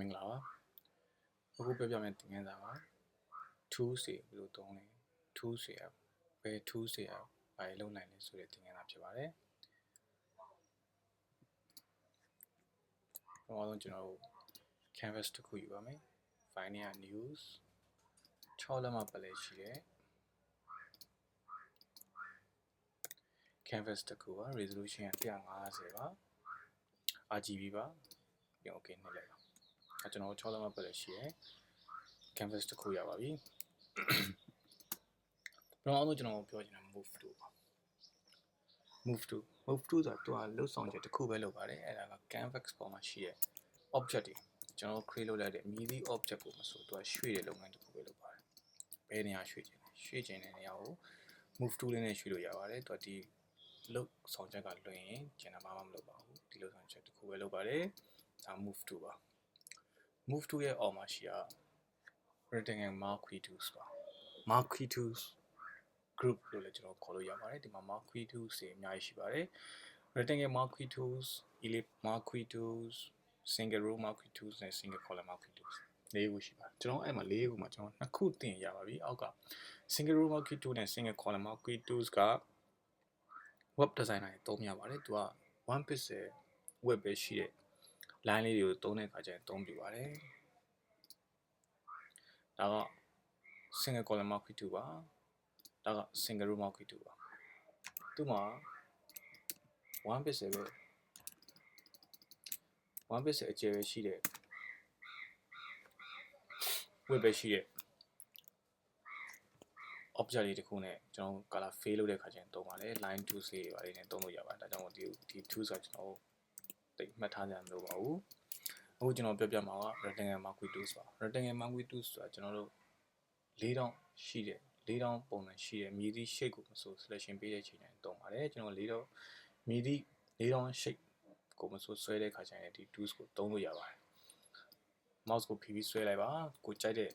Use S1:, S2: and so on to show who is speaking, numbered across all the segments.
S1: မင်္ဂလာပါအခုပြောပြမယ့်သင်ခန်းစာက tools တွေဘယ်လိုသုံးလဲ tools တွေကဘယ် tools တွေကဘာတွေလုပ်နိုင်လဲဆိုတဲ့သင်ခန်းစာဖြစ်ပါတယ်ပထမဆုံးကျွန်တော်တို့ canvas တစ်ခုယူပါမယ် file နဲ့ news 6လက်မှတ်ပတ်လည်ရှိတဲ့ canvas တစ်ခုပါ resolution က150ပါ RGB ပါပြန် okay နှိပ်လိုက်ပါကျွန်တော်6လက်မှတ်ပတ်လည်ရှိတဲ့ canvas တစ်ခုရပါပြီပထမဆုံးကျွန်တော်ပြောချင်တာ move to ပါ move to ဆိုတာသူကလှုပ်ဆောင်ချက်တစ်ခုပဲလုပ်ပါတယ်အဲ့ဒါက canvas ပေါ်မှာရှိတဲ့ object တွေကျွန်တော် create လုပ်လိုက်တဲ့မြည်သည့် object ကိုမဆိုသူကရွှေ့တဲ့လုပ်ငန်းတစ်ခုပဲလုပ်ပါတယ်ဘယ်နေရာရွှေ့ခြင်းတဲ့နေရာကို move to လေးနဲ့ရွှေ့လို့ရပါတယ်သူကဒီလှုပ်ဆောင်ချက်ကလွှင့်ရင်ကျန်တာမှမလုပ်ပါဘူးဒီလှုပ်ဆောင်ချက်တစ်ခုပဲလုပ်ပါတယ်ဒါ move to ပါ move to ရဲ့အောက်မှာရှိတာ rectangle marquee tools ပါ marquee tools group လို့လည်းကျွန်တော်ခေါ်လို့ရပါတယ်ဒီမှာ marquee tools တွေအများကြီးရှိပါတယ် rectangle marquee tools ellipse marquee tools single row marquee tools နဲ့ single column marquee tools ၄ခုရှိပါတယ်ကျွန်တော်အဲ့မှာ၄ခုမှာကျွန်တော်2ခုသင်ရပါပြီအောက်က single row marquee tool နဲ့ single column marquee tools က web designer တွေသုံးရပါတယ်သူက1 pixel web ပဲရှိတဲ့ line လေးတွေကိုသုံးတဲ့အခါကျရင်သုံးပြပါတယ်ဒါက single column marquee tool ပါဒါက single row marquee tool ပါသူ့မှာ1 pixel ပဲ1 pixel အကျယ်ပဲရှိတဲ့ web ပဲရှိတဲ့ object လေးတစ်ခုနဲ့ကျွန်တော် color fade လုပ်တဲ့အခါကျရင်သုံးပါတယ် line tools တွေပါလေးနဲ့သုံးလို့ရပါတယ်ဒါကြောင့်ဒီ tools ကကျွန်တော်တိတ်မှတ်ထားကြမလို့ပါဘူးအခုကျွန်တော်ပြောပြမှာက rectangle marquee tools ပါ rectangle marquee tools ဆိုတာကျွန်တော်တို့၄တောင်းရှိတဲ့၄တောင်းပုံစံရှိတဲ့မြည်သည့် shape ကိုမဆို selection ပေးတဲ့အချိန်တိုင်းသုံးပါတယ်ကျွန်တော်၄တောင်းမြည်သည့်၄တောင်း shape ကိုမဆိုဆွဲတဲ့အခါကျရင်ဒီ tools ကိုသုံးလို့ရပါတယ် mouse ကိုဖိပြီးဆွဲလိုက်ပါကိုကြိုက်တဲ့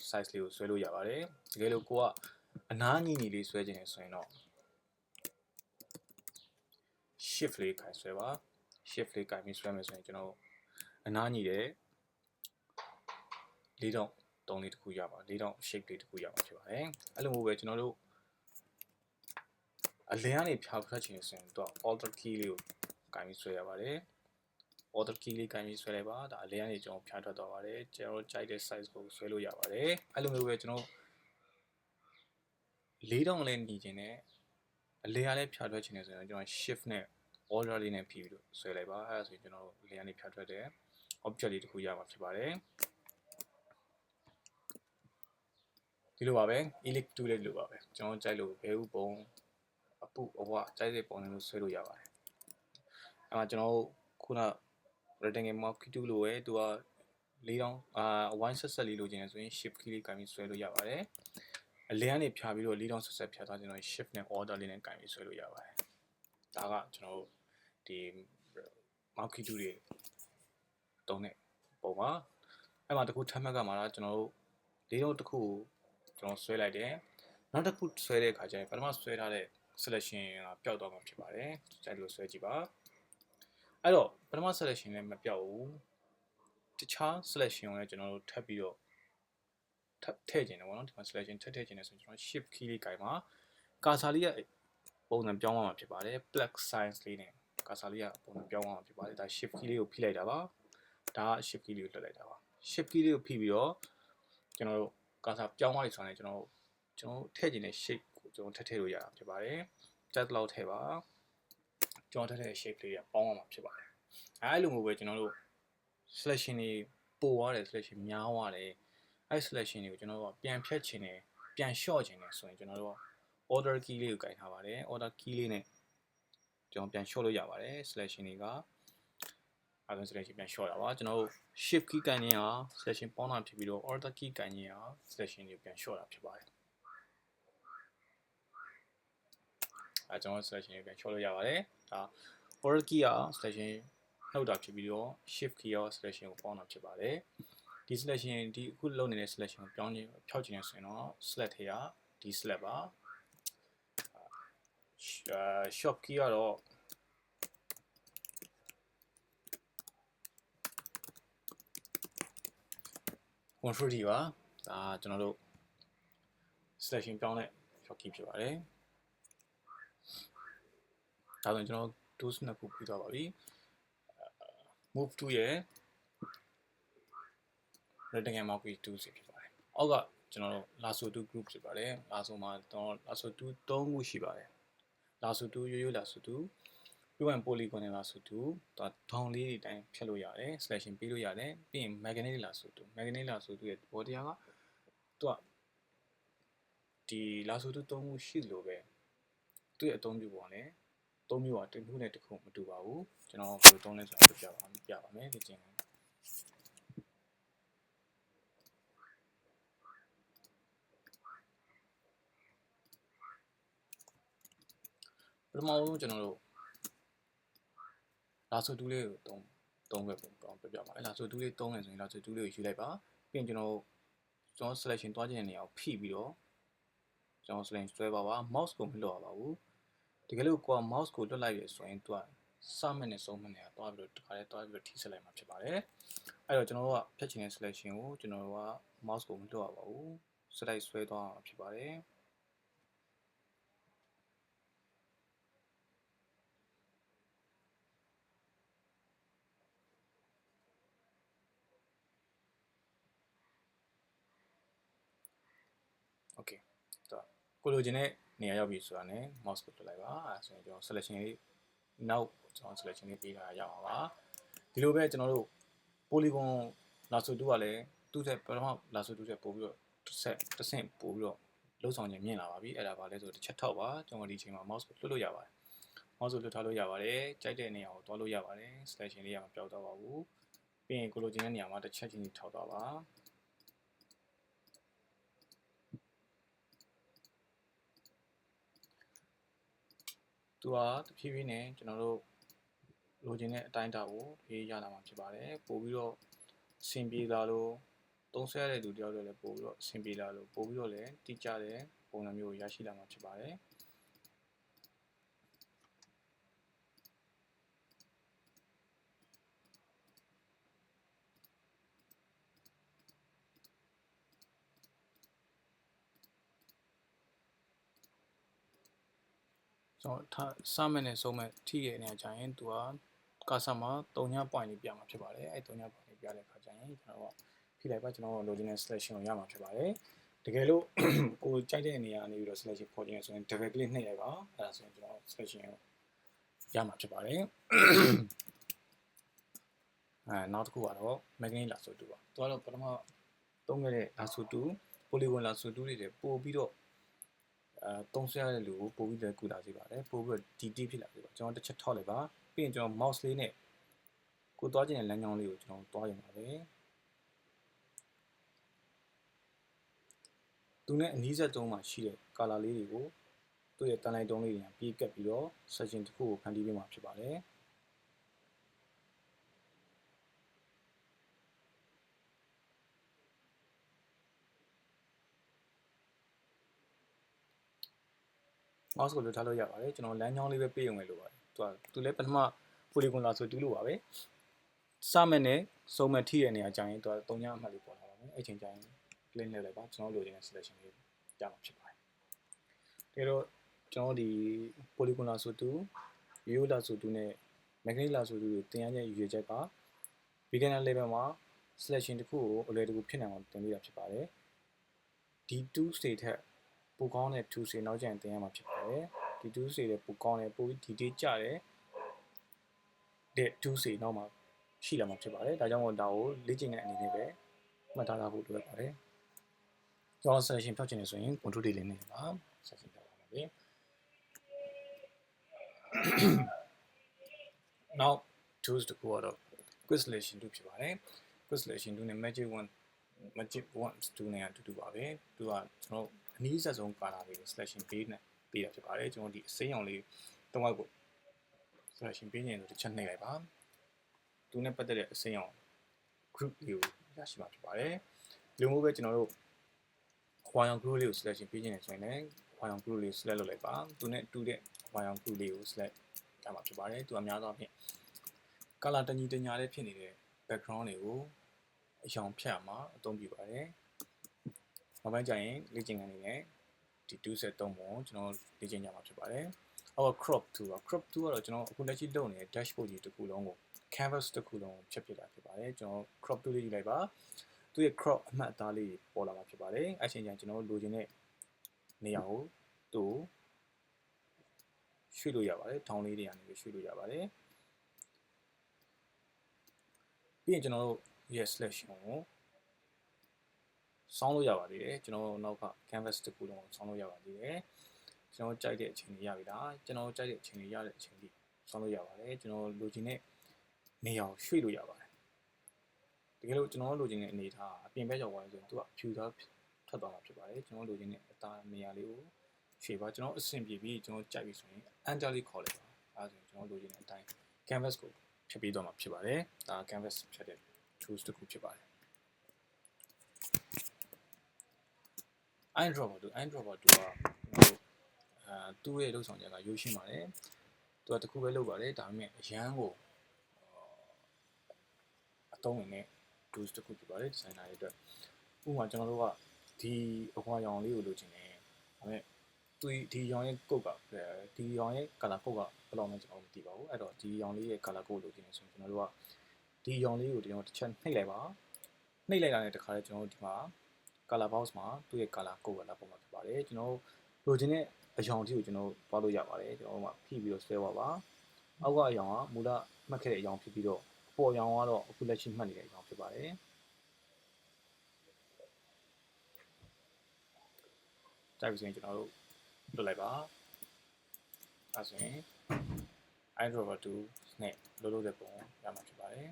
S1: size လေးကိုဆွဲလို့ရပါတယ်တကယ်လို့ကိုကအနားညီညီလေးဆွဲခြင်းနဲ့ဆိုရင်တော့ shift လေးခိုင်ဆွဲပါ shift လေးကိုင်ပြီးဆွဲမယ်ဆိုရင်ကျွန်တော်အနားညီတဲ့၄တောင်းတုံးလေးတစ်ခုရပါ၄တောင်း shape လေးတစ်ခုရမှာဖြစ်ပါတယ်အဲ့လိုမျိုးပဲကျွန်တော်တို့အလယ်ကနေဖြာထွက်ခြင်းဆိုရင်တော့ alter key လေးကိုကိုင်ပြီးဆွဲရပါတယ် alter key လေးကိုင်ပြီးဆွဲလိုက်ပါဒါအလယ်ကနေကျွန်တော်ဖြာထွက်သွားပါတယ်ကျွန်တော်ကြိုက်တဲ့ size ကိုဆွဲလို့ရပါတယ်အဲ့လိုမျိုးပဲကျွန်တော်၄တောင်းလေးညီခြင်းနဲ့အလယ်ကလည်းဖြာထွက်ခြင်းနဲ့ဆိုရင်ကျွန်တော် shift နဲ့ order လေးနဲ့ဖိပြီးတော့ဆွဲလိုက်ပါအဲ့ဒါဆိုရင်ကျွန်တော်အလယ်ကနေဖြာထွက်တဲ့ object လေးတစ်ခုရမှာဖြစ်ပါတယ်ဒီလိုပါပဲ ellipse tool လေးလိုပါပဲကျွန်တော်ကြိုက်လို့ဘဲဥပုံအပုအဝကြိုက်တဲ့ပုံလေးဆွဲလို့ရပါတယ်အဲ့မှာကျွန်တော်ခုန rectangle marquee tool လိုပဲသူက၄တောင်း1 set လေးလိုချင်တယ်ဆိုရင် shift key လေးကိုင်ပြီးဆွဲလို့ရပါတယ်အလယ်ကနေဖြာပြီးတော့၄တောင်းဆက်ဖြာသွားကျွန်တော် shift နဲ့ order လေးနဲ့ကိုင်ပြီးဆွဲလို့ရပါတယ်ဒါကကျွန်တော်ဒီ marquee tool တွေတုံးတဲ့ပုံပါအဲ့မှာတခုထပ်မှတ်ကမှာတော့ကျွန်တော်တို့၄တောင်းတစ်ခုကိုကျွန်တော်ဆွဲလိုက်တယ်နောက်တစ်ခုဆွဲတဲ့အခါကျရင်ပထမဆွဲထားတဲ့ selection ကပျောက်သွားမှာဖြစ်ပါတယ်ကြိုက်လို့ဆွဲကြည့်ပါအဲ့တော့ပထမ selection လည်းမပျောက်ဘူးတခြား selection ကိုလည်းကျွန်တော်တို့ထပ်ပြီးတော့ထပ်ထည့်ခြင်းတယ်ပေါ့နော်ဒီမှာ selection ထပ်ထည့်ခြင်းတယ်ဆိုရင်ကျွန်တော် shift key လေးကိုင်ပါ cursor လေးကပုံစံပြောင်းသွားမှာဖြစ်ပါတယ် plus size လေးနဲ့ cursor လေးကပုံစံပြောင်းသွားမှာဖြစ်ပါတယ်ဒါ shift key လေးကိုဖိလိုက်တာပါဒါက shift key လေးကိုလွှတ်လိုက်တာပါ shift key လေးကိုဖိပြီးတော့ကျွန်တော်တို့ cursor ပြောင်းသွားပြီဆိုရင်ကျွန်တော်ထည့်ခြင်းတဲ့ shape ကိုကျွန်တော်ထည့်လို့ရတာဖြစ်ပါတယ်ကြက်လောက်ထည့်ပါကျွန်တော်ထည့်တဲ့ shape လေးကပေါင်းအောင်မှာဖြစ်ပါတယ်အဲ့လိုမျိုးပဲကျွန်တော်တို့ selection တွေပို့သွားတယ် selection များသွားတယ်အဲ့ selection တွေကိုကျွန်တော်တို့ပြန်ဖြတ်ခြင်းနဲ့ပြန် short ခြင်းနဲ့ဆိုရင်ကျွန်တော်တို့ order key လေးကိုကင်ထားပါတယ် order key လေးနဲ့ကျွန်တော်ပြန် short လို့ရပါတယ် selection တွေကအဲ့ဒါ selection ပြန် short တာပါကျွန်တော်တို့ shift key ကိုင်ခြင်းဟာ selection ပေါင်းတာဖြစ်ပြီးတော့ order key ကိုင်ခြင်းဟာ selection တွေပြန် short တာဖြစ်ပါတယ်အဲ့ကျွန်တော် selection တွေပြန် short လို့ရပါတယ်ဒါ order key ဟာ selection နှုတ်တာဖြစ်ပြီးတော့ shift key ရော selection ကိုပေါင်းတာဖြစ်ပါတယ်ဒီ selection ဒီအခုလုပ်နေတဲ့ selection ကိုပြောင်းခြင်းဖြောက်ခြင်းနဲ့ဆိုရင်တော့ select ထဲကဒီ select ပါshort key ကတော့ control T ပါဒါကျွန်တော်တို့ selection ပြောင်းတဲ့ shortcut ဖြစ်ပါတယ်ဒါဆိုရင်ကျွန်တော် tools နှစ်ခုပြီးသွားပါပြီ move to ရဲ့ rectangle marquee 2ဖြစ်ပါတယ်အောက်ကကျွန်တော်တို့ lasso 2 group ဖြစ်ပါတယ် lasso မှာကျွန်တော် lasso 2 3ခုရှိပါတယ် lasso 2ရိုးရိုး lasso 2 ပြီးရင် polygon lasso 2ဒါဒေါင်လေးတွေတိုင်းဖြတ်လို့ရတယ် selection ပေးလို့ရတယ်ပြီးရင် magnetic lasso 2 magnetic lasso 2ရဲ့ဘောတရားကသူကဒီ lasso 2 3ခုရှိလို့ပဲသူ့ရဲ့အသုံးပြုပုံနဲ့3မျိုးอ่ะတစ်ခုနဲ့တစ်ခုမတူပါဘူးကျွန်တော်ဘယ်လိုသုံးလဲဆိုတာပြပါမယ်ဒီကျင်းပထမဆုံးကျွန်တော်တို့ lasso 2လေးကိုသုံးခဲ့ပုံပြပါမယ် lasso 2လေးသုံးတယ်ဆိုရင် lasso 2လေးကိုယူလိုက်ပါပြီးရင်ကျွန်တော် selection တွားခြင်းတဲ့နေရာကိုဖိပြီးတော့ကျွန်တော် selection ဆွဲပါပါ mouse ကိုမလွှတ်ရပါဘူးတကယ်လို့ကိုက mouse ကိုလွှတ်လိုက်ရဆိုရင်သူကစမှတ်နဲ့ဆုံးမှတ်နဲ့တွားပြီးတော့တခါလေးတွားပြီးတော့ထိဆက်လိုက်မှာဖြစ်ပါတယ်အဲ့တော့ကျွန်တော်တို့ကဖြတ်ချင်တဲ့ selection ကိုကျွန်တော်တို့က mouse ကိုမလွှတ်ရပါဘူး slide ဆွဲသွားမှာဖြစ်ပါတယ်โอเคကိုလိုချင်တဲ့နေရာရောက်ပြီဆိုတာနဲ့ mouse ကိုလွှတ်လိုက်ပါအဲဆိုရင်ကျွန်တော် selection လေးနောက်ကျွန်တော် selection လေးပေးထားရအောင်ပါဒီလိုပဲကျွန်တော်တို့ polygon lasso 2ကလည်းသူ့ဆက်ပထမ lasso 2ဆက်ပို့ပြီးတော့တစ်ဆင့်ပို့ပြီးတော့လုံးဆောင်ခြင်းမြင်လာပါပြီအဲ့ဒါပါလဲဆိုတစ်ချက်ထောက်ပါကျွန်တော်ဒီချိန်မှာ mouse ကိုလွှတ်လို့ရပါတယ် mouse ကိုလွှတ်ထားလို့ရပါတယ်ကြိုက်တဲ့နေရာကိုတွားလို့ရပါတယ် selection လေးကမပြောက်တော့ပါဘူးပြီးရင်ကိုလိုချင်တဲ့နေရာမှာတစ်ချက်ချင်းထောက်သွားပါသူကတဖြည်းဖြည်းနဲ့ကျွန်တော်တို့လိုချင်တဲ့အတိုင်းအတာကိုရေးရလာမှာဖြစ်ပါတယ်ပို့ပြီးတော့အဆင်ပြေလာလို့သုံးဆွဲရတဲ့လူတယောက်တွေလည်းပို့ပြီးတော့အဆင်ပြေလာလို့ပို့ပြီးတော့လည်းတိကျတဲ့ပုံစံမျိုးကိုရရှိလာမှာဖြစ်ပါတယ်ကျွန်တော်စမဲ့နဲ့ဆုံးမဲ့ထိရဲ့နေရာကျရင်သူကကာဆာမှာ3ည point လေးပြမှာဖြစ်ပါတယ်အဲ3ည point လေးပြတဲ့အခါကျရင်ကျွန်တော်ကဖိလိုက်ပါကျွန်တော်လိုချင်တဲ့ selection ကိုရမှာဖြစ်ပါတယ်တကယ်လို့ကိုကြိုက်တဲ့နေရာနေပြီးတော့ selection ခေါ်ခြင်းဆိုရင် double click နှိပ်လိုက်ပါအဲဒါဆိုရင်ကျွန်တော် selection ကိုရမှာဖြစ်ပါတယ်နောက်တစ်ခုကတော့ magnetic lasso 2ပါသူကတော့ပထမသုံးခဲ့တဲ့ lasso 2 polygon lasso 2တွေပို့ပြီးတော့သုံးဆွဲရတဲ့လူကိုပို့ပြီးလည်းကူလာစေပါတယ်ပို့ပြီးတော့ DT ဖြစ်လာစေပါကျွန်တော်တစ်ချက်ထောက်လိုက်ပါပြီးရင်ကျွန်တော် mouse လေးနဲ့ကိုသွားခြင်းတဲ့လမ်းကြောင်းလေးကိုကျွန်တော်သွားရင်ပါပဲသူနဲ့အနီးစပ်ဆုံးမှာရှိတဲ့ color လေးတွေကိုသူ့ရဲ့တန်လိုက်တုံးလေးတွေပြေးကပ်ပြီးတော့ section တစ်ခုကိုဖန်တီးပေးမှာဖြစ်ပါတယ်mouse ကိုလွှတ်ထားလို့ရပါတယ်ကျွန်တော်လမ်းကြောင်းလေးပဲပေးရုံပဲလိုပါတယ်သူလည်းပထမ polygon lasso 2လို့ပါပဲစမဲ့နဲ့စုံမဲ့ထိတဲ့နေရာကျရင်သူက3ညအမှတ်လေးပေါ်လာပါမယ်အဲ့ချိန်ကျရင် click လုပ်လိုက်ပါကျွန်တော်လိုချင်တဲ့ selection လေးရမှာဖြစ်ပါတယ်ဒါတော့ကျွန်တော်ဒီ polygon lasso 2 ရိုး lasso 2နဲ့ magnetic lasso 2ကိုသင်ရတဲ့ရည်ရွယ်ချက်က beginner level မှာ selection တစ်ခုကိုအလွယ်တကူဖြစ်နိုင်အောင်သင်ပေးတာဖြစ်ပါတယ်ဒီ 2 state ထက်ပိုကောင်းတဲ့ 2 state နောက်ကျရင်သင်ရမှာဖြစ်ပါတယ်ဒီ 2 state တွေပိုကောင်းတယ်ပိုပြီး detail ကျတယ်တဲ့ 2 state နောက်မှာရှိလာမှာဖြစ်ပါတယ်ဒါကြောင့်မို့ဒါကိုလေ့ကျင့်တဲ့အနေနဲ့ပဲမှတ်သားဖို့လိုအပ်ပါတယ်ကျွန်တော် selection ဖြောက်ချင်တယ်ဆိုရင် control လေးနဲ့ပါ selection ဖြောက်ပါမယ်နောက် tools တစ်ခုကတော့ quick selection 2ဖြစ်ပါတယ် quick selection 2နဲ့ magic one 2နဲ့အတူတူပါပဲသူကကျွန်တော်အနည်းဆက်ဆုံးကာလာလေးကို selection ပေးတာဖြစ်ပါတယ်ကျွန်တော်ဒီအစိမ်းအောင်လေးသုံးဝက်ကို selection ပေးနေလို့တစ်ချက်နှိပ်လိုက်ပါသူနဲ့ပတ်သက်တဲ့အစိမ်းအောင် group လေးကိုရရှိမှာဖြစ်ပါတယ်ဒီလိုမျိုးပဲကျွန်တော်တို့ wire group လေးကို selection ပေးခြင်းနဲ့ဆိုရင်လည်း wire group လေး select လုပ်လိုက်ပါသူနဲ့တူတဲ့ wire group လေးကို select ရမှာဖြစ်ပါတယ်သူအများသောအားဖြင့် color တညီတညာလေးဖြစ်နေတဲ့ background တွေကို အယောင်ဖြတ်မှာအသုံးပြုပါတယ်နောက်ပိုင်းကျရင်လေ့ကျင့်ခန်းနေနဲ့ဒီ23ပုံကျွန်တော်လေ့ကျင့်ကြမှာဖြစ်ပါတယ်အော် crop tool ပါ crop tool ကတော့ကျွန်တော်အခုလက်ရှိလုပ်နေတဲ့ dashboard ကြီးတစ်ခုလုံးကို canvas တစ်ခုလုံးဖြတ်ဖြစ်တာဖြစ်ပါတယ်ကျွန်တော် crop tool လေးယူလိုက်ပါသူရဲ့ crop အမှတ်အသားလေးပေါ်လာမှာဖြစ်ပါတယ်အဲ့ချိန်ကျရင်ကျွန်တော်လိုချင်တဲ့နေရာကိုသူ့ရွှေ့လို့ရပါတယ်ထောင်းလေးတွေကနေရွှေ့လို့ရပါတယ်ပြီးရင်ကျွန်တော်တို့ရဲ့ selection ကိုဆောင်းလို့ရပါသေးတယ်ကျွန်တော်နောက်က canvas တစ်ခုလုံးကိုဆောင်းလို့ရပါသေးတယ်ကျွန်တော်ကြိုက်တဲ့အချိန်တွေရပြီလားကျွန်တော်ကြိုက်တဲ့အချိန်တွေရတဲ့အချိန်တွေဆောင်းလို့ရပါတယ်ကျွန်တော်လိုချင်တဲ့နေရာကိုရွှေ့လို့ရပါတယ်တကယ်လို့ကျွန်တော်လိုချင်တဲ့အနေထားအပြင်ဘက်ရောက်သွားရင်ဆိုရင်သူကဖြူသားထွက်သွားမှာဖြစ်ပါတယ်ကျွန်တော်လိုချင်တဲ့အသားနေရာလေးကိုရွှေ့ပါကျွန်တော်အဆင်ပြေပြီးကျွန်တော်ကြိုက်ပြီဆိုရင် enter လေးခေါ်လိုက်ပါအဲဒါဆိုရင်ကျွန်တော်လိုချင်တဲ့အတိုင်း canvas ကိုဖြတ်ပေးသွားမှာဖြစ်ပါတယ်ဒါ canvas ဖြတ်တဲ့ tools တစ်ခုဖြစ်ပါတယ် eyedropper 2 eyedropper 2ကကျွန်တော်သူ့ရဲ့လုပ်ဆောင်ချက်ကရိုးရှင်းပါတယ်သူကတခုပဲလုပ်ပါတယ်ဒါပေမဲ့အရန်ကိုအသုံးဝင်တဲ့ tools တစ်ခုဖြစ်ပါတယ် designer တွေအတွက်ဥပမာကျွန်တော်တို့ကဒီအခွာရောင်လေးကိုလိုချင်တယ်ဒါပေမဲ့ဒီရောင်ရဲ့ကုတ်ကဒီရောင်ရဲ့ color code ကဘယ်လောက်မှကျွန်တော်မသိပါဘူးအဲ့တော့ဒီရောင်လေးရဲ့ color code လိုချင်တယ်ဆိုရင်ကျွန်တော်တို့ကဒီရောင်လေးကိုဒီတော့တစ်ချက်နှိပ်လိုက်ပါနှိပ်လိုက်တာနဲ့တခါလေကျွန်တော်တို့ဒီမှာ color box မှာသူ့ရဲ့ color code ကလာပေါ်မှာဖြစ်ပါတယ်ကျွန်တော်လိုချင်တဲ့အရောင်ที่ကိုကျွန်တော်တွားလို့ရပါတယ်ကျွန်တော်ကဖိပြီးတော့ဆွဲပါပါအောက်ကအရောင်ကမူလမှတ်ခဲ့တဲ့အရောင်ဖြစ်ပြီးတော့အပေါ်အရောင်ကတော့အခုလက်ရှိမှတ်နေတဲ့အရောင်ဖြစ်ပါတယ်ကြိုက်ပြီဆိုရင်ကျွန်တော်တို့လွတ်လိုက်ပါအဲဆိုရင် eyedropper 2နဲ့လိုတဲ့ပုံရမှာဖြစ်ပါတယ်